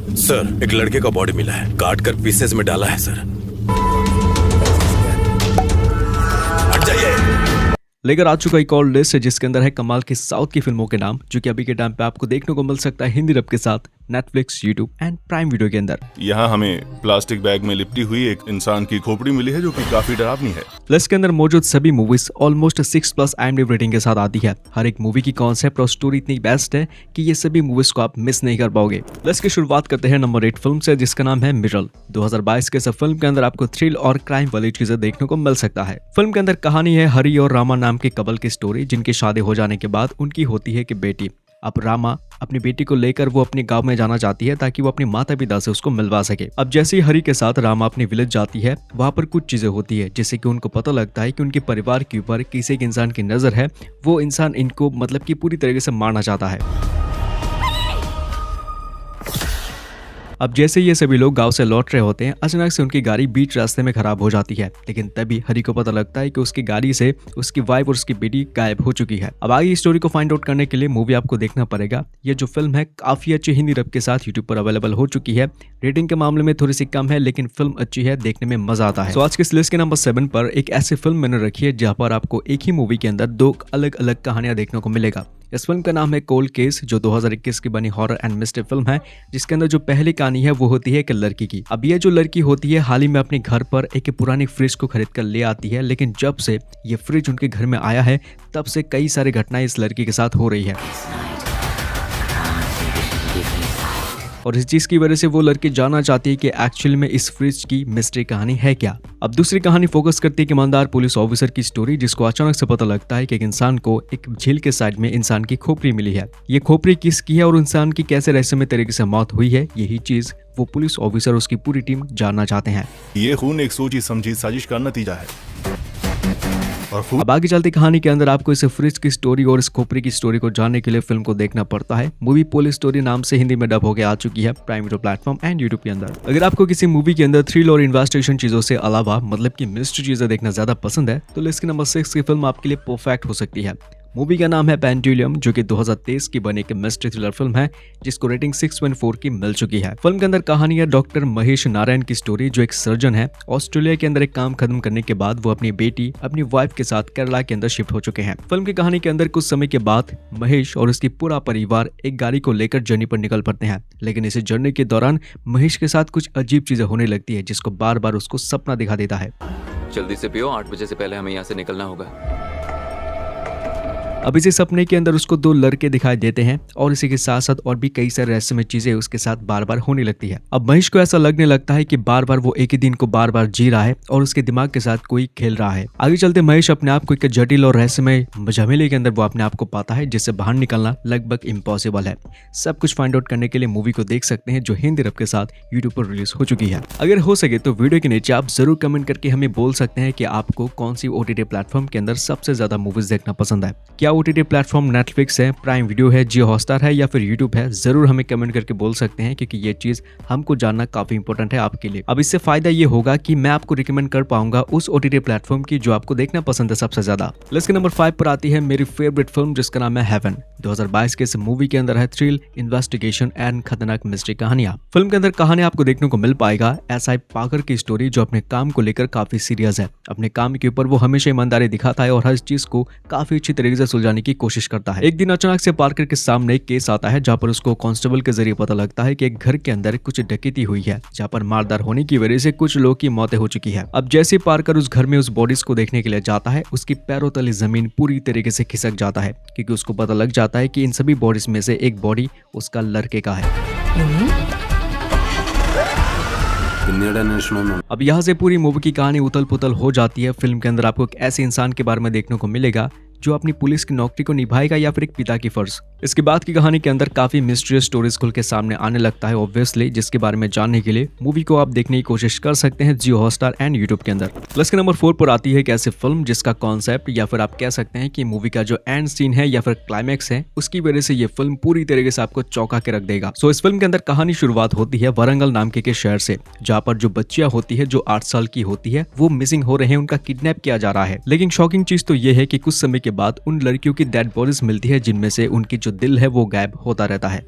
Sir, एक लड़के का बॉडी मिला है, काट कर पीसेस में डाला है सर। हट जाइए। लेकर आ चुका एक और लिस्ट है जिसके अंदर है कमाल की साउथ की फिल्मों के नाम, जो कि अभी के टाइम पे आपको देखने को मिल सकता है हिंदी रब के साथ Netflix, YouTube and prime video के अंदर। यहाँ हमें प्लास्टिक बैग में लिपटी हुई एक इंसान की खोपड़ी मिली है जो कि काफी डरावनी है। लिस्ट के अंदर मौजूद सभी मूवीज ऑलमोस्ट 6+ IMDb रेटिंग के साथ आती है। हर एक मूवी की कॉन्सेप्ट और स्टोरी इतनी बेस्ट है कि ये सभी मूवीज को आप मिस नहीं कर पाओगे। लिस्ट की शुरुआत करते हैं नंबर 8 फिल्म से, जिसका नाम है मिरर। 2022 के इस फिल्म के अंदर आपको थ्रिल और क्राइम वाली चीजें देखने को मिल सकता है। फिल्म के अंदर कहानी है हरी और रामा नाम के कपल की स्टोरी, जिनकी शादी हो जाने के बाद उनकी होती है कि बेटी। अब रामा अपनी बेटी को लेकर वो अपने गांव में जाना चाहती है ताकि वो अपने माता पिता से उसको मिलवा सके। अब जैसे ही हरी के साथ रामा अपनी विलेज जाती है, वहां पर कुछ चीजें होती है जिससे कि उनको पता लगता है कि उनके परिवार के ऊपर किसी एक इंसान की नजर है। वो इंसान इनको मतलब कि पूरी तरीके से मारना चाहता है। अब जैसे ये सभी लोग गांव से लौट रहे होते हैं, अचानक से उनकी गाड़ी बीच रास्ते में खराब हो जाती है। लेकिन तभी हरी को पता लगता है कि उसकी गाड़ी से उसकी वाइफ और उसकी बेटी गायब हो चुकी है। अब आगे स्टोरी को फाइंड आउट करने के लिए मूवी आपको देखना पड़ेगा। ये जो फिल्म है काफी अच्छी हिंदी रब के साथ यूट्यूब पर अवेलेबल हो चुकी है। रेटिंग के मामले में थोड़ी सी कम है, लेकिन फिल्म अच्छी है, देखने में मजा आता है। तो आज के इस लिस्ट के नंबर 7 पर एक ऐसी फिल्म मैंने रखी है जहाँ पर आपको एक ही मूवी के अंदर 2 अलग अलग कहानियां देखने को मिलेगा। इस फिल्म का नाम है कोल्ड केस, जो 2021 की बनी हॉरर एंड मिस्ट्री फिल्म है, जिसके अंदर जो पहली कहानी है वो होती है एक लड़की की। अब ये जो लड़की होती है हाल ही में अपने घर पर एक पुरानी फ्रिज को खरीद कर ले आती है, लेकिन जब से ये फ्रिज उनके घर में आया है तब से कई सारी घटनाएं इस लड़की के साथ हो रही है। और इस चीज की वजह से वो लड़की जानना चाहती है कि एक्चुअली में इस फ्रिज की मिस्ट्री कहानी है क्या। अब दूसरी कहानी फोकस करती है एक ईमानदार पुलिस ऑफिसर की स्टोरी, जिसको अचानक से पता लगता है कि एक इंसान को एक झील के साइड में इंसान की खोपड़ी मिली है। ये खोपड़ी किसकी है और इंसान की कैसे रहस्यमय तरीके से मौत हुई है, यही चीज वो पुलिस ऑफिसर और उसकी पूरी टीम जानना चाहते हैं। ये खून एक सोची समझी साजिश का नतीजा है। अब आगे चलती कहानी के अंदर आपको इस फ्रिज की स्टोरी और इस खोपड़ी की स्टोरी को जानने के लिए फिल्म को देखना पड़ता है। मूवी पुलिस स्टोरी नाम से हिंदी में डब होकर आ चुकी है prime video platform and YouTube के अंदर। अगर आपको किसी मूवी के अंदर थ्रिल और इन्वेस्टिगेशन चीजों से अलावा मतलब की मिस्ट्री चीजें देखना ज्यादा पसंद है, तो लिस्ट के नंबर 6 की फिल्म आपके लिए परफेक्ट हो सकती है। मूवी का नाम है पेंडुलम, जो कि 2023 की बनी एक मिस्ट्री थ्रिलर फिल्म है, जिसको रेटिंग 6.4 की मिल चुकी है। फिल्म के अंदर कहानी है डॉक्टर महेश नारायण की स्टोरी, जो एक सर्जन है। ऑस्ट्रेलिया के अंदर एक काम खत्म करने के बाद वो अपनी बेटी अपनी वाइफ के साथ केरला के अंदर शिफ्ट हो चुके हैं। फिल्म की कहानी के अंदर कुछ समय के बाद महेश और उसकी पूरा परिवार एक गाड़ी को लेकर जर्नी पर निकल पड़ते हैं। लेकिन इस जर्नी के दौरान महेश के साथ कुछ अजीब चीजें होने लगती है, जिसको बार बार उसको सपना दिखा देता है। जल्दी से पियो, 8 बजे से पहले हमें यहाँ से निकलना होगा। अब इसी सपने के अंदर उसको 2 लड़के दिखाई देते हैं और इसी के साथ साथ और भी कई सारे रहस्यमय चीजें उसके साथ बार बार होने लगती है। अब महेश को ऐसा लगने लगता है कि बार बार वो एक ही दिन को बार बार जी रहा है और उसके दिमाग के साथ कोई खेल रहा है। आगे चलते महेश अपने आप को एक जटिल और रहस्यमय झमेले के अंदर वो अपने आप को पाता है, जिससे बाहर निकलना लगभग इम्पॉसिबल है। सब कुछ फाइंड आउट करने के लिए मूवी को देख सकते हैं, जो हिंदी रब के साथ यूट्यूब पर रिलीज हो चुकी है। अगर हो सके तो वीडियो के नीचे आप जरूर कमेंट करके हमें बोल सकते हैं कि आपको कौन सी OTT प्लेटफॉर्म के अंदर सबसे ज्यादा मूवीज देखना पसंद है। क्या OTT प्लेटफॉर्म नेटफ्लिक्स है, प्राइम वीडियो है, जियो हॉटस्टार है या फिर यूट्यूब है? जरूर हमें कमेंट करके बोल सकते हैं, क्योंकि ये चीज हमको जानना काफी इंपॉर्टेंट है आपके लिए। अब इससे फायदा ये होगा कि मैं आपको रिकमेंड कर पाऊंगा उस OTT प्लेटफॉर्म की जो आपको देखना पसंद है सबसे ज्यादा। लिस्ट के नंबर 5 पर आती है मेरी फेवरेट फिल्म, जिसका नाम है हेवन। 2022 के इस मूवी के अंदर है थ्रिल, इन्वेस्टिगेशन एंड खतरनाक मिस्ट्री कहानियां। फिल्म के अंदर कहानी आपको देखने को मिल पाएगा SI पाकर की स्टोरी, जो अपने काम को लेकर काफी सीरियस है। अपने काम के ऊपर वो हमेशा ईमानदारी दिखाता है और हर चीज को काफी अच्छी तरीके से सुलझाने की कोशिश करता है। एक दिन अचानक से पार्कर के सामने एक केस आता है, जहाँ पर उसको कांस्टेबल के जरिए पता लगता है कि एक घर के अंदर कुछ डकैती हुई है, जहाँ पर मारदार होने की वजह से कुछ लोगों की मौतें हो चुकी है। अब जैसे पार्कर उस घर में उस बॉडीज को देखने के लिए जाता है, उसकी पैरों तले जमीन पूरी तरीके से खिसक जाता है, क्योंकि उसको पता लग जाता है कि इन सभी बॉडीज में से एक बॉडी उसका लड़के का है। अब यहाँ से पूरी मूवी की कहानी उथल पुथल हो जाती है। फिल्म के अंदर आपको एक ऐसे इंसान के बारे में देखने को मिलेगा जो अपनी पुलिस की नौकरी को निभाएगा या फिर एक पिता की फर्ज। इसके बाद की कहानी के अंदर काफी मिस्टीरियस स्टोरीज खुल के सामने आने लगता है ऑब्वियसली, जिसके बारे में जानने के लिए मूवी को आप देखने की कोशिश कर सकते हैं जियो हॉटस्टार एंड यूट्यूब के अंदर। प्लस के नंबर 4 पर आती है एक ऐसी फिल्म जिसका कॉन्सेप्ट या फिर आप कह सकते हैं कि मूवी का जो एंड सीन है या फिर क्लाइमैक्स है, उसकी वजह से ये फिल्म पूरी तरीके से आपको चौंका के रख देगा। सो इस फिल्म के अंदर कहानी शुरुआत होती है वरंगल नाम के शहर से, जहाँ पर जो बच्चियां होती है जो 8 साल की होती है वो मिसिंग हो रहे हैं, उनका किडनैप किया जा रहा है। लेकिन शॉकिंग चीज तो ये है कि कुछ समय के बाद उन लड़कियों की डेड बॉडीज मिलती है, जिनमें से उनकी जो दिल है वो गायब होता रहता है।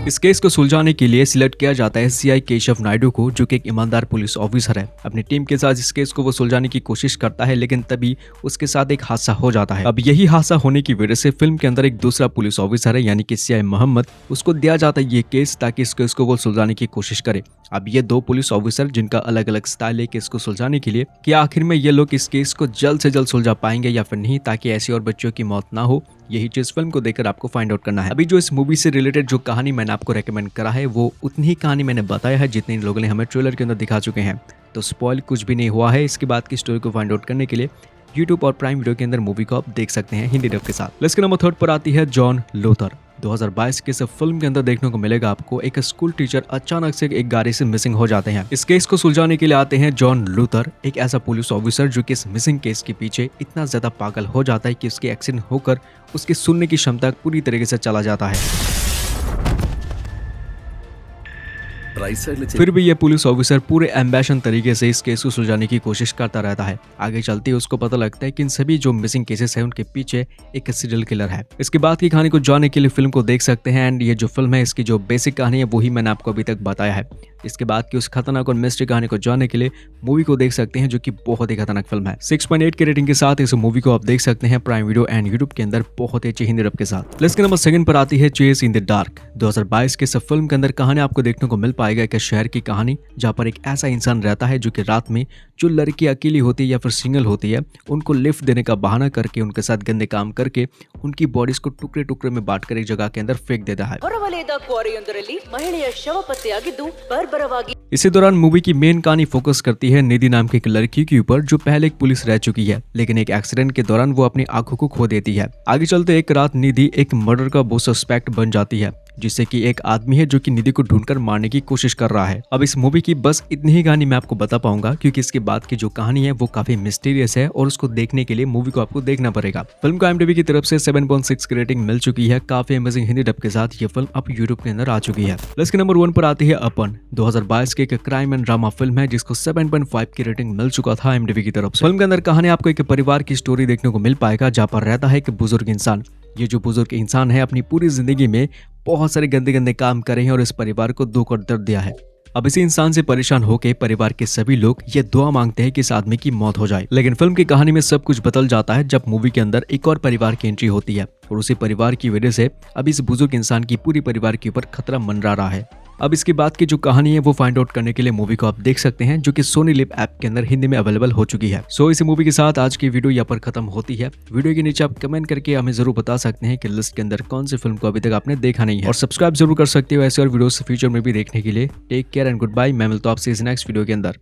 इस केस को सुलझाने के लिए सिलेक्ट किया जाता है सीआई केशव नायडू को, जो कि एक ईमानदार पुलिस ऑफिसर है। अपनी टीम के साथ इस केस को वो सुलझाने की कोशिश करता है, लेकिन तभी उसके साथ एक हादसा हो जाता है। अब यही हादसा होने की वजह से फिल्म के अंदर एक दूसरा पुलिस ऑफिसर है, यानी कि सीआई मोहम्मद, उसको दिया जाता है ये केस ताकि इस केस को वो सुलझाने की कोशिश करे। अब ये दो पुलिस ऑफिसर जिनका अलग अलग स्टाइल है केस को सुलझाने के लिए, कि आखिर में ये लोग इस केस को जल्द से जल्द सुलझा पाएंगे या फिर नहीं, ताकि ऐसी और बच्चों की मौत ना हो। यही चीज फिल्म को देखकर आपको फाइंड आउट करना है। अभी जो इस मूवी से रिलेटेड जो कहानी मैंने आपको रेकमेंड करा है, वो उतनी ही कहानी मैंने बताया है जितने लोगों ने हमें ट्रेलर के अंदर दिखा चुके हैं, तो स्पॉइल कुछ भी नहीं हुआ है। इसके बाद की स्टोरी को फाइंड आउट करने के लिए यूट्यूब और प्राइम वीडियो के अंदर मूवी को आप देख सकते हैं हिंदी डब के साथ। लिस्ट के नंबर 3 पर आती है जॉन लूथर। 2022 के इस फिल्म के अंदर देखने को मिलेगा आपको एक स्कूल टीचर अचानक से एक गाड़ी से मिसिंग हो जाते हैं। इस केस को सुलझाने के लिए आते हैं जॉन लूथर, एक ऐसा पुलिस ऑफिसर जो कि इस मिसिंग केस के पीछे इतना ज्यादा पागल हो जाता है कि उसके एक्सीडेंट होकर उसकी सुनने की क्षमता पूरी तरीके से चला जाता है। फिर भी ये पुलिस ऑफिसर पूरे एम्बिशन तरीके से इस केस को सुलझाने की कोशिश करता रहता है। आगे चलते ही उसको पता लगता है कि इन सभी जो मिसिंग केसेस हैं उनके पीछे एक सीरियल किलर है। इसके बाद की कहानी को जानने के लिए फिल्म को देख सकते हैं। एंड ये जो फिल्म है इसकी जो बेसिक कहानी है वही मैंने आपको अभी तक बताया है। इसके बाद की उस खतरनाक और मिस्ट्री कहानी को जानने के लिए मूवी को देख सकते हैं, जो कि बहुत ही खतरनाक फिल्म है। 6.8 की रेटिंग के साथ इस मूवी को आप देख सकते हैं प्राइम वीडियो एंड यूट्यूब के अंदर बहुत ही अच्छी हिंदी डब के साथ। लिस्ट के नंबर 2 पर आती है चेस इन द डार्क। 2022 के इस फिल्म के अंदर कहानी आपको देखने को मिल पाएगा एक शहर की कहानी, जहाँ पर एक ऐसा इंसान रहता है जो कि रात में जो लड़की अकेली होती है या फिर सिंगल होती है उनको लिफ्ट देने का बहाना करके उनके साथ गंदे काम करके उनकी बॉडीज को टुकड़े टुकड़े में बांटकर एक जगह के अंदर फेंक देता है। इसी दौरान मूवी की मेन कहानी फोकस करती है निधि नाम की एक लड़की के ऊपर, जो पहले एक पुलिस रह चुकी है, लेकिन एक एक्सीडेंट के दौरान वो अपनी आंखों को खो देती है। आगे चलते एक रात निधि एक मर्डर का वो सस्पेक्ट बन जाती है, जिससे कि एक आदमी है जो कि निधि को ढूंढकर मारने की कोशिश कर रहा है। अब इस मूवी की बस इतनी ही कहानी मैं आपको बता पाऊंगा, क्योंकि इसके बाद की जो कहानी है वो काफी मिस्टीरियस है और उसको देखने के लिए मूवी को आपको देखना पड़ेगा। फिल्म को IMDb की तरफ से 7.6 की रेटिंग मिल चुकी है। काफी अमेजिंग हिंदी डब के साथ ये फिल्म अब यूट्यूब के अंदर आ चुकी है। लिस्ट के नंबर 1 पर आती है अपन। 2022 की एक क्राइम एंड ड्रामा फिल्म है जिसको 7.5 की रेटिंग मिल चुका था IMDb की तरफ से। फिल्म के अंदर कहानी आपको एक परिवार की स्टोरी देखने को मिल पाएगा, जहाँ पर रहता है एक बुजुर्ग इंसान। ये जो बुजुर्ग इंसान है अपनी पूरी जिंदगी में बहुत सारे गंदे गंदे काम करे हैं और इस परिवार को दुख और दर्द दिया है। अब इसी इंसान से परेशान होकर परिवार के सभी लोग ये दुआ मांगते हैं कि इस आदमी की मौत हो जाए। लेकिन फिल्म की कहानी में सब कुछ बदल जाता है जब मूवी के अंदर एक और परिवार की एंट्री होती है और उसी परिवार की वजह से अब इस बुजुर्ग इंसान की पूरी परिवार के ऊपर खतरा मंडरा रहा है। अब इसके बाद की जो कहानी है वो फाइंड आउट करने के लिए मूवी को आप देख सकते हैं, जो कि सोनी लिव ऐप के अंदर हिंदी में अवेलेबल हो चुकी है। सो इस मूवी के साथ आज की वीडियो यहाँ पर खत्म होती है। वीडियो के नीचे आप कमेंट करके हमें जरूर बता सकते हैं कि लिस्ट के अंदर कौन सी फिल्म को अभी तक आपने देखा नहीं है, और सब्सक्राइब जरूर कर सकते हो ऐसे और वीडियोस फ्यूचर में भी देखने के लिए। Take care and good bye. मैं मिलता हूं आपसे इस नेक्स्ट वीडियो के अंदर।